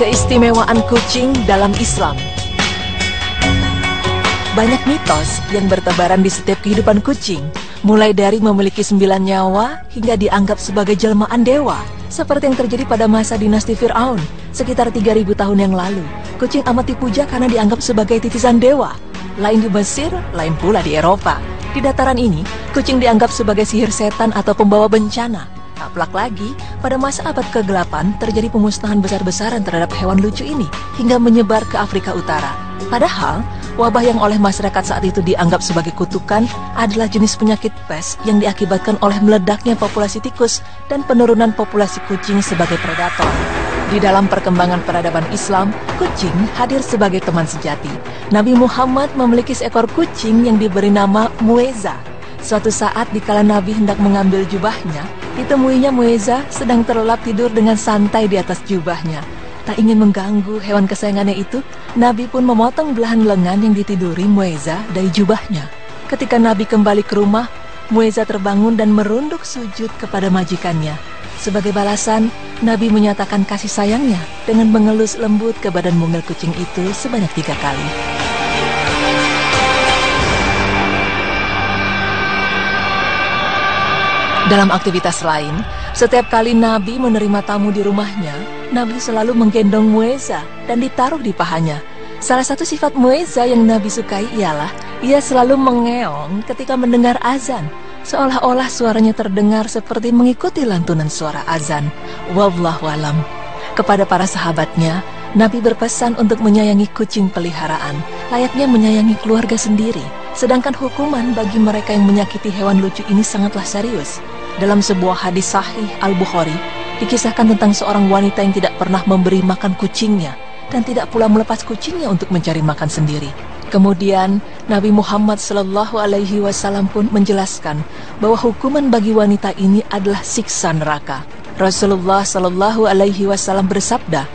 Keistimewaan kucing dalam Islam. Banyak mitos yang bertebaran di setiap kehidupan kucing, mulai dari memiliki 9 nyawa hingga dianggap sebagai jelmaan dewa, seperti yang terjadi pada masa dinasti Fir'aun sekitar 3000 tahun yang lalu. Kucing amat dipuja karena dianggap sebagai titisan dewa, lain di Mesir, lain pula di Eropa. Di dataran ini, kucing dianggap sebagai sihir setan atau pembawa bencana. Tak pelak lagi, pada masa abad ke-8 terjadi pemusnahan besar-besaran terhadap hewan lucu ini hingga menyebar ke Afrika Utara. Padahal, wabah yang oleh masyarakat saat itu dianggap sebagai kutukan adalah jenis penyakit pes yang diakibatkan oleh meledaknya populasi tikus dan penurunan populasi kucing sebagai predator. Di dalam perkembangan peradaban Islam, kucing hadir sebagai teman sejati. Nabi Muhammad memiliki seekor kucing yang diberi nama Mueza. Suatu saat dikala Nabi hendak mengambil jubahnya, ditemuinya Mueza sedang terlelap tidur dengan santai di atas jubahnya. Tak ingin mengganggu hewan kesayangannya itu, Nabi pun memotong belahan lengan yang ditiduri Mueza dari jubahnya. Ketika Nabi kembali ke rumah, Mueza terbangun dan merunduk sujud kepada majikannya. Sebagai balasan, Nabi menyatakan kasih sayangnya dengan mengelus lembut ke badan mungil kucing itu sebanyak 3 kali. Dalam aktivitas lain, setiap kali Nabi menerima tamu di rumahnya, Nabi selalu menggendong Mueza dan ditaruh di pahanya. Salah satu sifat Mueza yang Nabi sukai ialah ia selalu mengeong ketika mendengar azan, seolah-olah suaranya terdengar seperti mengikuti lantunan suara azan. Wallahu alam. Kepada para sahabatnya, Nabi berpesan untuk menyayangi kucing peliharaan, layaknya menyayangi keluarga sendiri. Sedangkan hukuman bagi mereka yang menyakiti hewan lucu ini sangatlah serius. Dalam sebuah hadis sahih Al-Bukhari, dikisahkan tentang seorang wanita yang tidak pernah memberi makan kucingnya dan tidak pula melepas kucingnya untuk mencari makan sendiri. Kemudian Nabi Muhammad SAW pun menjelaskan bahwa hukuman bagi wanita ini adalah siksa neraka. Rasulullah SAW bersabda,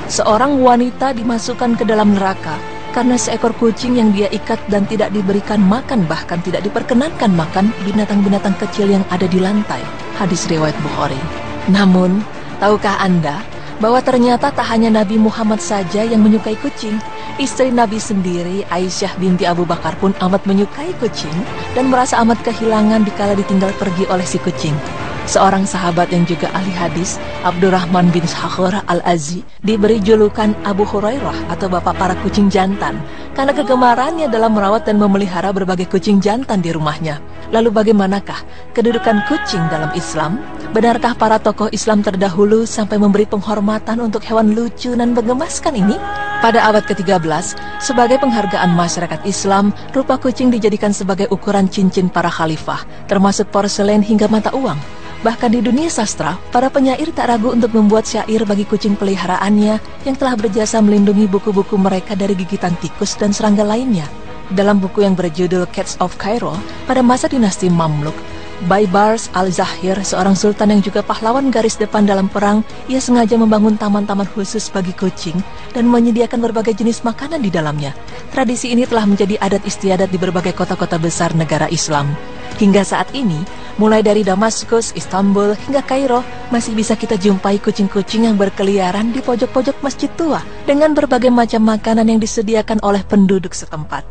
seorang wanita dimasukkan ke dalam neraka karena seekor kucing yang dia ikat dan tidak diberikan makan, bahkan tidak diperkenankan makan binatang-binatang kecil yang ada di lantai. Hadis riwayat Bukhari. Namun, tahukah Anda bahwa ternyata tak hanya Nabi Muhammad saja yang menyukai kucing? Istri Nabi sendiri, Aisyah binti Abu Bakar pun amat menyukai kucing dan merasa amat kehilangan dikala ditinggal pergi oleh si kucing. Seorang sahabat yang juga ahli hadis, Abdurrahman bin Sakhur al-Azzi, diberi julukan Abu Hurairah atau bapak para kucing jantan karena kegemarannya dalam merawat dan memelihara berbagai kucing jantan di rumahnya. Lalu bagaimanakah kedudukan kucing dalam Islam? Benarkah para tokoh Islam terdahulu sampai memberi penghormatan untuk hewan lucu dan menggemaskan ini? Pada abad ke-13, sebagai penghargaan masyarakat Islam, rupa kucing dijadikan sebagai ukuran cincin para khalifah, termasuk porselen hingga mata uang. Bahkan di dunia sastra, para penyair tak ragu untuk membuat syair bagi kucing peliharaannya yang telah berjasa melindungi buku-buku mereka dari gigitan tikus dan serangga lainnya. Dalam buku yang berjudul Cats of Cairo, pada masa dinasti Mamluk, Baybars al-Zahir, seorang sultan yang juga pahlawan garis depan dalam perang, ia sengaja membangun taman-taman khusus bagi kucing dan menyediakan berbagai jenis makanan di dalamnya. Tradisi ini telah menjadi adat istiadat di berbagai kota-kota besar negara Islam. Hingga saat ini, mulai dari Damaskus, Istanbul, hingga Kairo, masih bisa kita jumpai kucing-kucing yang berkeliaran di pojok-pojok masjid tua dengan berbagai macam makanan yang disediakan oleh penduduk setempat.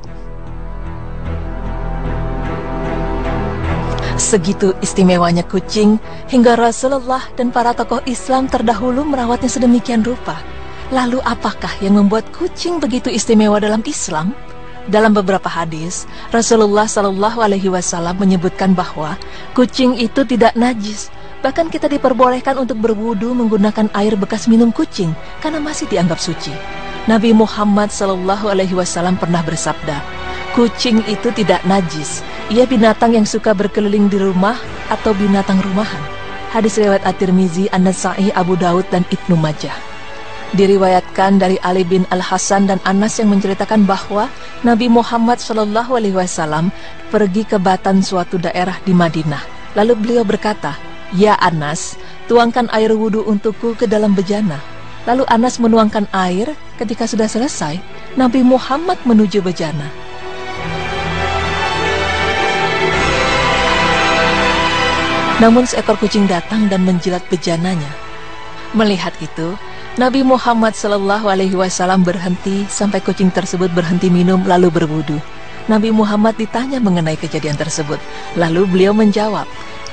Segitu istimewanya kucing, hingga Rasulullah dan para tokoh Islam terdahulu merawatnya sedemikian rupa. Lalu apakah yang membuat kucing begitu istimewa dalam Islam? Dalam beberapa hadis, Rasulullah SAW menyebutkan bahwa kucing itu tidak najis. Bahkan kita diperbolehkan untuk berwudu menggunakan air bekas minum kucing karena masih dianggap suci. Nabi Muhammad SAW pernah bersabda, kucing itu tidak najis. Ia binatang yang suka berkeliling di rumah atau binatang rumahan. Hadis riwayat At-Tirmizi, An-Nasa'i, Abu Daud, dan Ibnu Majah. Diriwayatkan dari Ali bin Al-Hasan dan Anas yang menceritakan bahwa Nabi Muhammad SAW pergi ke batan suatu daerah di Madinah. Lalu beliau berkata, "Ya Anas, tuangkan air wudhu untukku ke dalam bejana." Lalu Anas menuangkan air. Ketika sudah selesai, Nabi Muhammad menuju bejana. Namun seekor kucing datang dan menjilat bejananya. Melihat itu, Nabi Muhammad SAW berhenti sampai kucing tersebut berhenti minum lalu berwudu. Nabi Muhammad ditanya mengenai kejadian tersebut. Lalu beliau menjawab,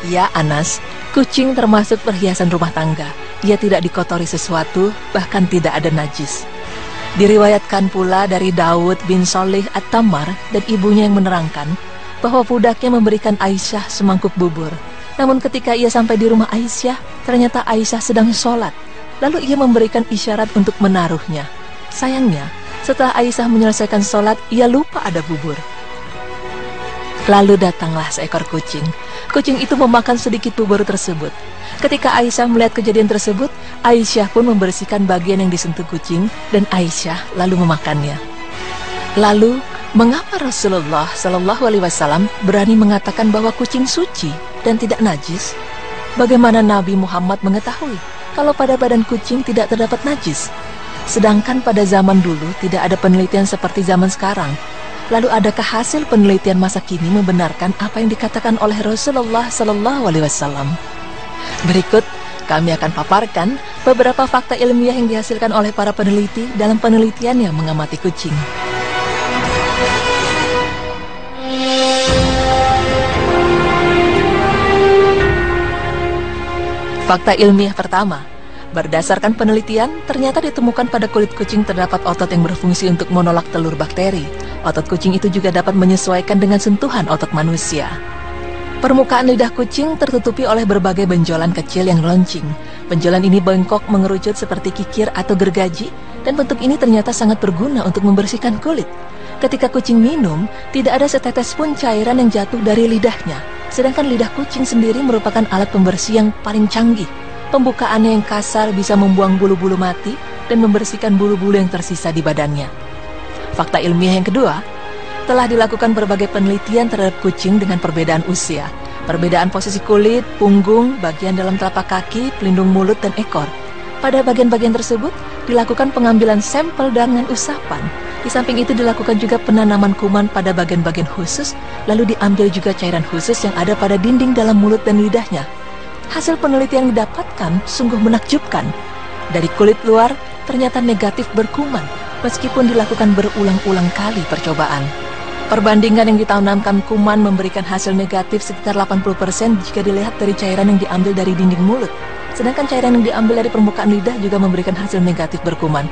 "Ya Anas, kucing termasuk perhiasan rumah tangga. Ia tidak dikotori sesuatu, bahkan tidak ada najis." Diriwayatkan pula dari Daud bin Salih At-Tammar dan ibunya yang menerangkan bahwa budaknya memberikan Aisyah semangkuk bubur. Namun ketika ia sampai di rumah Aisyah, ternyata Aisyah sedang sholat. Lalu ia memberikan isyarat untuk menaruhnya. Sayangnya, setelah Aisyah menyelesaikan sholat, ia lupa ada bubur. Lalu datanglah seekor kucing. Kucing itu memakan sedikit bubur tersebut. Ketika Aisyah melihat kejadian tersebut, Aisyah pun membersihkan bagian yang disentuh kucing dan Aisyah lalu memakannya. Lalu, mengapa Rasulullah SAW berani mengatakan bahwa kucing suci dan tidak najis? Bagaimana Nabi Muhammad mengetahui kalau pada badan kucing tidak terdapat najis? Sedangkan pada zaman dulu tidak ada penelitian seperti zaman sekarang. Lalu adakah hasil penelitian masa kini membenarkan apa yang dikatakan oleh Rasulullah SAW? Berikut kami akan paparkan beberapa fakta ilmiah yang dihasilkan oleh para peneliti dalam penelitiannya mengamati kucing. Fakta ilmiah pertama, berdasarkan penelitian, ternyata ditemukan pada kulit kucing terdapat otot yang berfungsi untuk menolak telur bakteri. Otot kucing itu juga dapat menyesuaikan dengan sentuhan otot manusia. Permukaan lidah kucing tertutupi oleh berbagai benjolan kecil yang loncing. Benjolan ini bengkok mengerucut seperti kikir atau gergaji, dan bentuk ini ternyata sangat berguna untuk membersihkan kulit. Ketika kucing minum, tidak ada setetes pun cairan yang jatuh dari lidahnya. Sedangkan lidah kucing sendiri merupakan alat pembersih yang paling canggih. Pembukaannya yang kasar bisa membuang bulu-bulu mati dan membersihkan bulu-bulu yang tersisa di badannya. Fakta ilmiah yang kedua, telah dilakukan berbagai penelitian terhadap kucing dengan perbedaan usia, perbedaan posisi kulit, punggung, bagian dalam telapak kaki, pelindung mulut, dan ekor. Pada bagian-bagian tersebut, dilakukan pengambilan sampel dengan usapan. Di samping itu dilakukan juga penanaman kuman pada bagian-bagian khusus, lalu diambil juga cairan khusus yang ada pada dinding dalam mulut dan lidahnya. Hasil penelitian yang didapatkan sungguh menakjubkan. Dari kulit luar, ternyata negatif berkuman, meskipun dilakukan berulang-ulang kali percobaan. Perbandingan yang ditanamkan kuman memberikan hasil negatif sekitar 80% jika dilihat dari cairan yang diambil dari dinding mulut. Sedangkan cairan yang diambil dari permukaan lidah juga memberikan hasil negatif berkuman.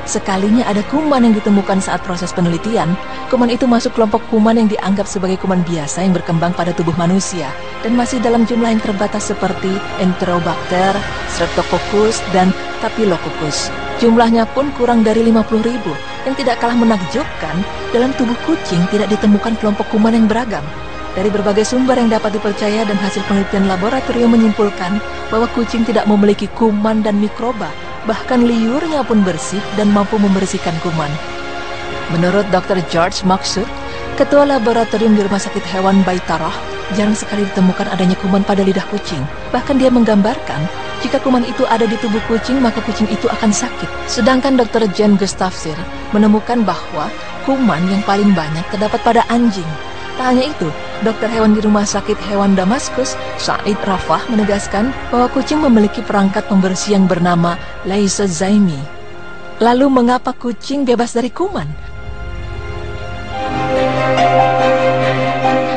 Sekalinya ada kuman yang ditemukan saat proses penelitian, kuman itu masuk kelompok kuman yang dianggap sebagai kuman biasa yang berkembang pada tubuh manusia dan masih dalam jumlah yang terbatas seperti Enterobacter, Streptococcus, dan Staphylococcus. Jumlahnya pun kurang dari 50.000. Yang tidak kalah menakjubkan, dalam tubuh kucing tidak ditemukan kelompok kuman yang beragam. Dari berbagai sumber yang dapat dipercaya dan hasil penelitian laboratorium menyimpulkan bahwa kucing tidak memiliki kuman dan mikroba, bahkan liurnya pun bersih dan mampu membersihkan kuman. Menurut Dr. George Maksud, Ketua Laboratorium di Rumah Sakit Hewan Baitarah, jarang sekali ditemukan adanya kuman pada lidah kucing. Bahkan dia menggambarkan, jika kuman itu ada di tubuh kucing, maka kucing itu akan sakit. Sedangkan Dr. Jan Gustafsir menemukan bahwa kuman yang paling banyak terdapat pada anjing. Tak hanya itu, dokter hewan di Rumah Sakit Hewan Damaskus, Said Rafah, menegaskan bahwa kucing memiliki perangkat pembersih yang bernama lysozyme. Lalu mengapa kucing bebas dari kuman?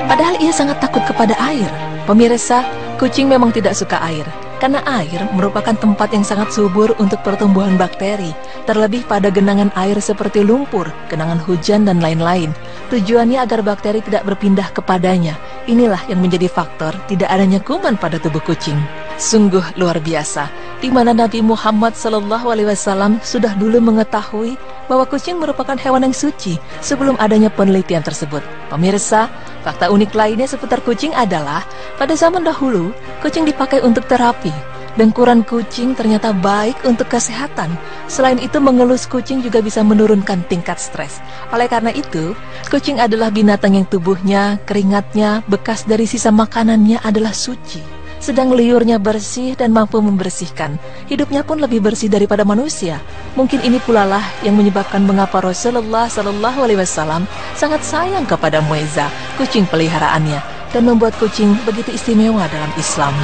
Padahal ia sangat takut kepada air. Pemirsa, kucing memang tidak suka air, karena air merupakan tempat yang sangat subur untuk pertumbuhan bakteri, terlebih pada genangan air seperti lumpur, genangan hujan, dan lain-lain. Tujuannya agar bakteri tidak berpindah kepadanya. Inilah yang menjadi faktor tidak adanya kuman pada tubuh kucing. Sungguh luar biasa, di mana Nabi Muhammad SAW sudah dulu mengetahui bahwa kucing merupakan hewan yang suci sebelum adanya penelitian tersebut. Pemirsa, fakta unik lainnya seputar kucing adalah pada zaman dahulu, kucing dipakai untuk terapi. Dengkuran kucing ternyata baik untuk kesehatan. Selain itu, mengelus kucing juga bisa menurunkan tingkat stres. Oleh karena itu, kucing adalah binatang yang tubuhnya, keringatnya, bekas dari sisa makanannya adalah suci. Sedang liurnya bersih dan mampu membersihkan. Hidupnya pun lebih bersih daripada manusia. Mungkin ini pula lah yang menyebabkan mengapa Rasulullah SAW sangat sayang kepada Muezza, kucing peliharaannya, dan membuat kucing begitu istimewa dalam Islam.